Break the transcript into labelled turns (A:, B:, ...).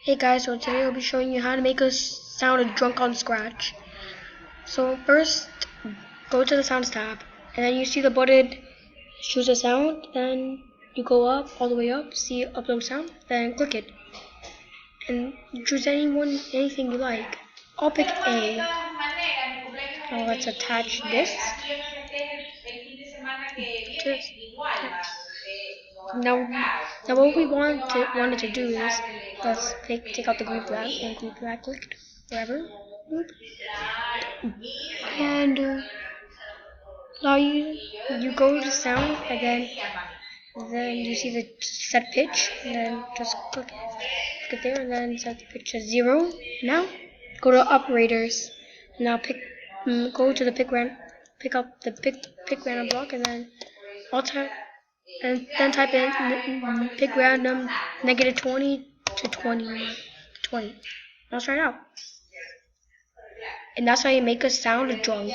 A: Hey guys, so today I'll be showing you how to make us sound drunk on Scratch. So first, go to the sounds tab, and then you see the button choose a sound, then you go up, all the way up, see upload sound, then click it. And you choose anything you like. I'll pick A. Now let's attach this. Now, now what we wanted to do is let's take out the group that and group that clicked wherever, and now you go to sound, and then you see the set pitch, and then just click it there, and then set the pitch to 0. Now go to operators. Now go to the pick up the pick random block, and then type in pick random -20 to 20. Now try it out. And that's how you make us sound drunk.